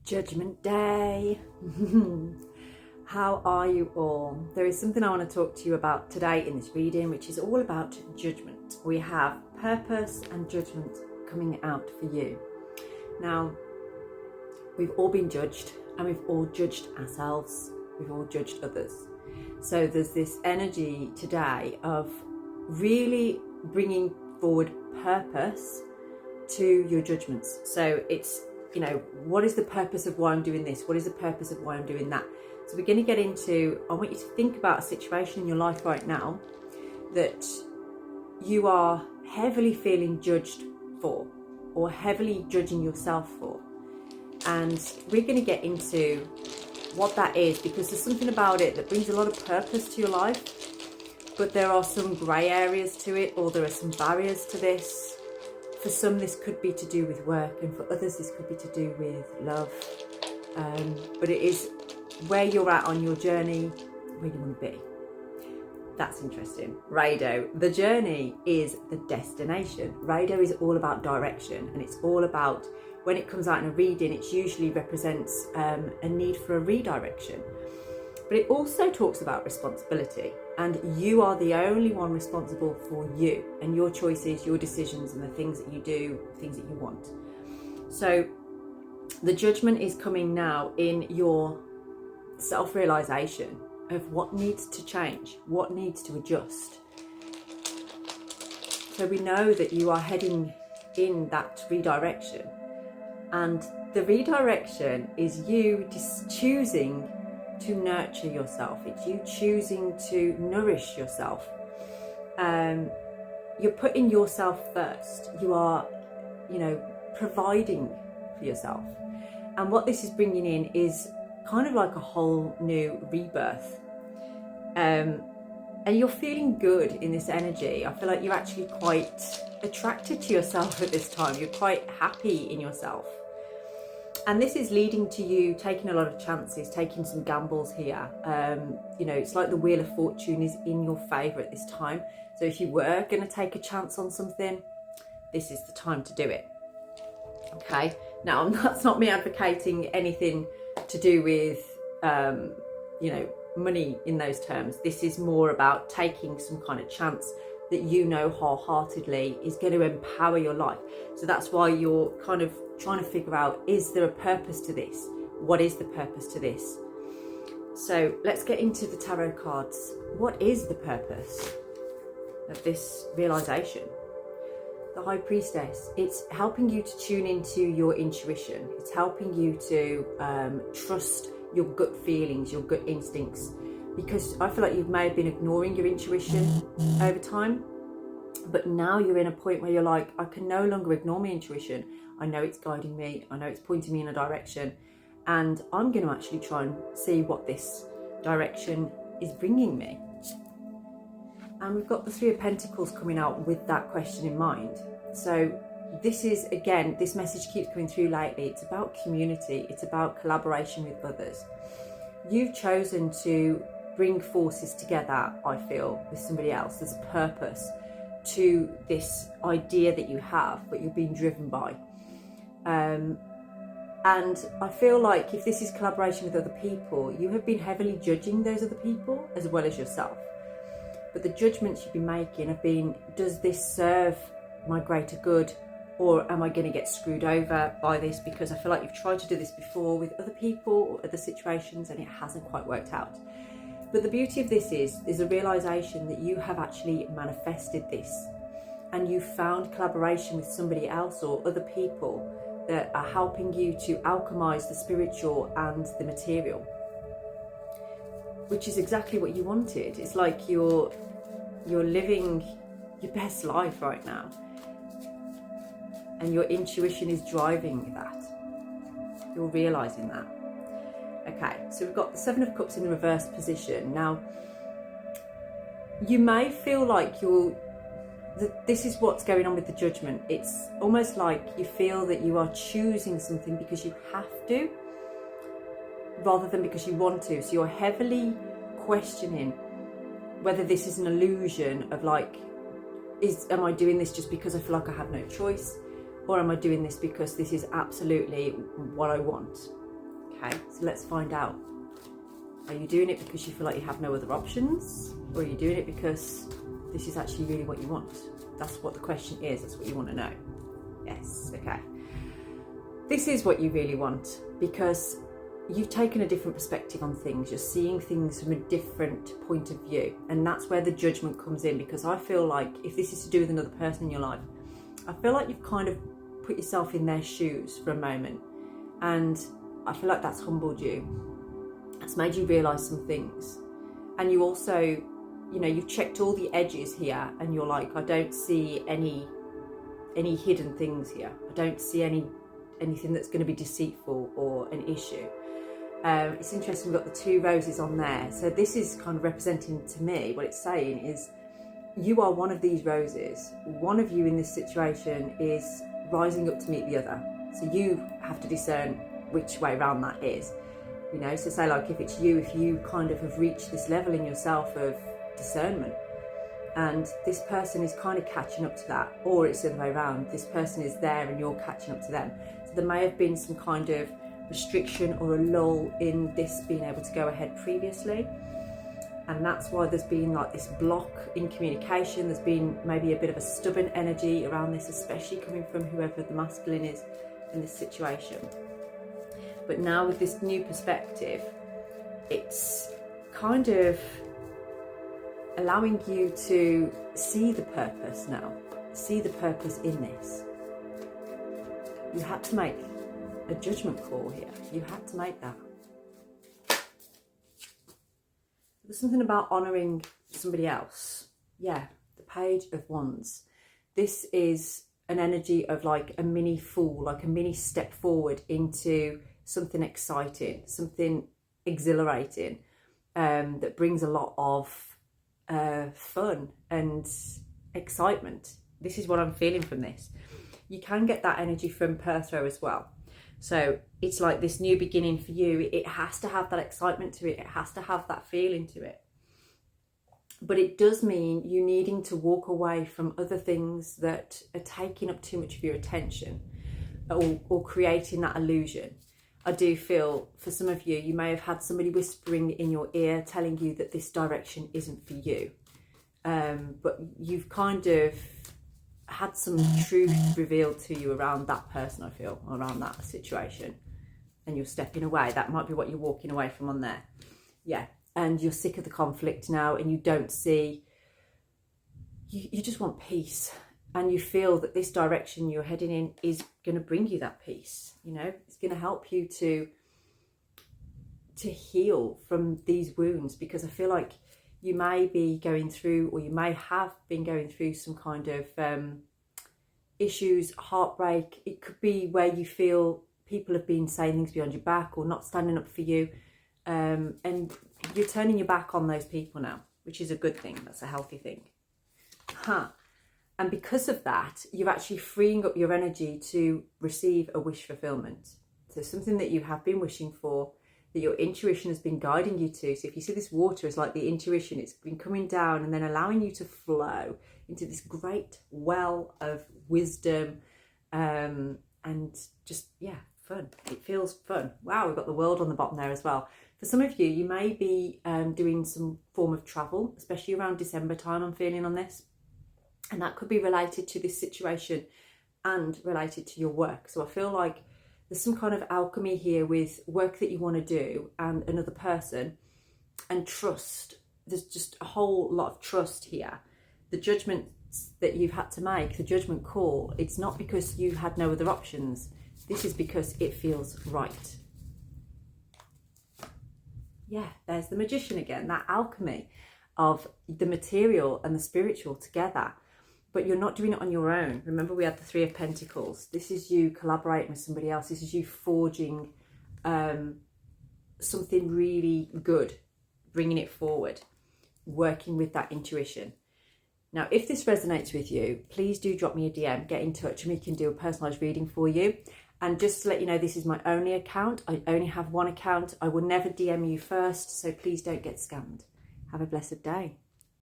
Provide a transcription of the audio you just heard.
Judgment Day. How are you all? There is something I want to talk to you about today in this reading, which is all about judgment. We have purpose and judgment coming out for you. Now, we've all been judged, and we've all judged ourselves. We've all judged others. So there's this energy today of really bringing forward purpose to your judgments. So it's, what is the purpose of why I'm doing this? What is the purpose of why I'm doing that? So we're going to get into, I want you to think about a situation in your life right now that you are heavily feeling judged for, or heavily judging yourself for. And we're going to get into what that is, because there's something about it that brings a lot of purpose to your life, but there are some grey areas to it, or there are some barriers to this. For some, this could be to do with work, and for others, this could be to do with love. But it is where you're at on your journey, where you want to be. That's interesting. Rado, the journey is the destination. Rado is all about direction, and it's all about, when it comes out in a reading, it usually represents a need for a redirection. But it also talks about responsibility, and you are the only one responsible for you and your choices, your decisions, and the things that you do, things that you want. So the judgment is coming now in your self-realization of what needs to change, what needs to adjust. So we know that you are heading in that redirection, and the redirection is you just choosing to nurture yourself. It's you choosing to nourish yourself. You're putting yourself first. You are, providing for yourself. And what this is bringing in is kind of like a whole new rebirth. And you're feeling good in this energy. I feel like you're actually quite attracted to yourself at this time. You're quite happy in yourself. And this is leading to you taking a lot of chances, taking some gambles here. It's like the Wheel of Fortune is in your favour at this time. So if you were going to take a chance on something, this is the time to do it. Okay. Now, that's not me advocating anything to do with, money in those terms. This is more about taking some kind of chance that wholeheartedly is going to empower your life. So that's why you're kind of trying to figure out, is there a purpose to this? What is the purpose to this? So let's get into the tarot cards. What is the purpose of this realization? The High Priestess, it's helping you to tune into your intuition. It's helping you to trust your gut feelings, your gut instincts, because I feel like you may have been ignoring your intuition over time, but now you're in a point where you're like, I can no longer ignore my intuition. I know it's guiding me. I know it's pointing me in a direction, and I'm going to actually try and see what this direction is bringing me. And we've got the Three of Pentacles coming out with that question in mind. So this is, again, this message keeps coming through lately. It's about community. It's about collaboration with others. You've chosen to bring forces together, I feel, with somebody else. There's a purpose to this idea that you have, but you're being driven by. And I feel like if this is collaboration with other people, you have been heavily judging those other people as well as yourself. But the judgments you've been making have been, does this serve my greater good, or am I going to get screwed over by this? Because I feel like you've tried to do this before with other people or other situations, and it hasn't quite worked out. But the beauty of this is a realization that you have actually manifested this, and you found collaboration with somebody else or other people that are helping you to alchemize the spiritual and the material, which is exactly what you wanted. It's like you're living your best life right now, and your intuition is driving that. You're realizing that. Okay, so we've got the Seven of Cups in the reverse position. Now, you may feel like this is what's going on with the Judgment. It's almost like you feel that you are choosing something because you have to, rather than because you want to. So you're heavily questioning whether this is an illusion of like, am I doing this just because I feel like I have no choice? Or am I doing this because this is absolutely what I want? Okay, so let's find out. Are you doing it because you feel like you have no other options? Or are you doing it because this is actually really what you want? That's what the question is. That's what you want to know. Yes, okay. This is what you really want, because you've taken a different perspective on things. You're seeing things from a different point of view. And that's where the judgment comes in, because I feel like if this is to do with another person in your life, I feel like you've kind of put yourself in their shoes for a moment. And I feel like that's humbled you. It's made you realise some things. And you also, you know, you've checked all the edges here and you're like, I don't see any hidden things here. I don't see anything that's going to be deceitful or an issue. It's interesting, we've got the 2 roses on there. So this is kind of representing to me, what it's saying is you are one of these roses. One of you in this situation is rising up to meet the other. So you have to discern which way around that is. You know, so say like if it's you, if you kind of have reached this level in yourself of discernment, and this person is kind of catching up to that, or it's the other way around, this person is there and you're catching up to them. So there may have been some kind of restriction or a lull in this being able to go ahead previously, and that's why there's been like this block in communication. There's been maybe a bit of a stubborn energy around this, especially coming from whoever the masculine is in this situation. But now with this new perspective, it's kind of allowing you to see the purpose now, see the purpose in this. You had to make a judgment call here. You had to make that. There's something about honouring somebody else. Yeah, the Page of Wands. This is an energy of like a mini fall, like a mini step forward into something exciting, something exhilarating, that brings a lot of fun and excitement. This is what I'm feeling from this. You can get that energy from Perthro as well. So it's like this new beginning for you. It has to have that excitement to it. It has to have that feeling to it. But it does mean you needing to walk away from other things that are taking up too much of your attention, or creating that illusion. I do feel for some of you, you may have had somebody whispering in your ear telling you that this direction isn't for you. But you've kind of had some truth revealed to you around that person, I feel, around that situation. And you're stepping away. That might be what you're walking away from on there. Yeah. And you're sick of the conflict now, and you don't see, you just want peace. And you feel that this direction you're heading in is going to bring you that peace. You know, it's going to help you to heal from these wounds, because I feel like you may be going through, or you may have been going through some kind of issues, heartbreak. It could be where you feel people have been saying things behind your back or not standing up for you. And you're turning your back on those people now, which is a good thing. That's a healthy thing. And because of that, you're actually freeing up your energy to receive a wish fulfillment. So something that you have been wishing for, that your intuition has been guiding you to. So if you see this water as like the intuition, it's been coming down and then allowing you to flow into this great well of wisdom, and just, yeah, fun. It feels fun. Wow, we've got the world on the bottom there as well. For some of you, you may be doing some form of travel, especially around December time, I'm feeling on this. And that could be related to this situation and related to your work. So I feel like there's some kind of alchemy here with work that you want to do and another person, and trust. There's just a whole lot of trust here. The judgments that you've had to make, the judgment call, it's not because you had no other options. This is because it feels right. Yeah, there's the Magician again, that alchemy of the material and the spiritual together. But you're not doing it on your own. Remember, we had the 3 of Pentacles. This is you collaborating with somebody else. This is you forging something really good, bringing it forward, working with that intuition. Now, if this resonates with you, please do drop me a DM, get in touch, and we can do a personalised reading for you. And just to let you know, this is my only account. I only have one account. I will never DM you first, so please don't get scammed. Have a blessed day.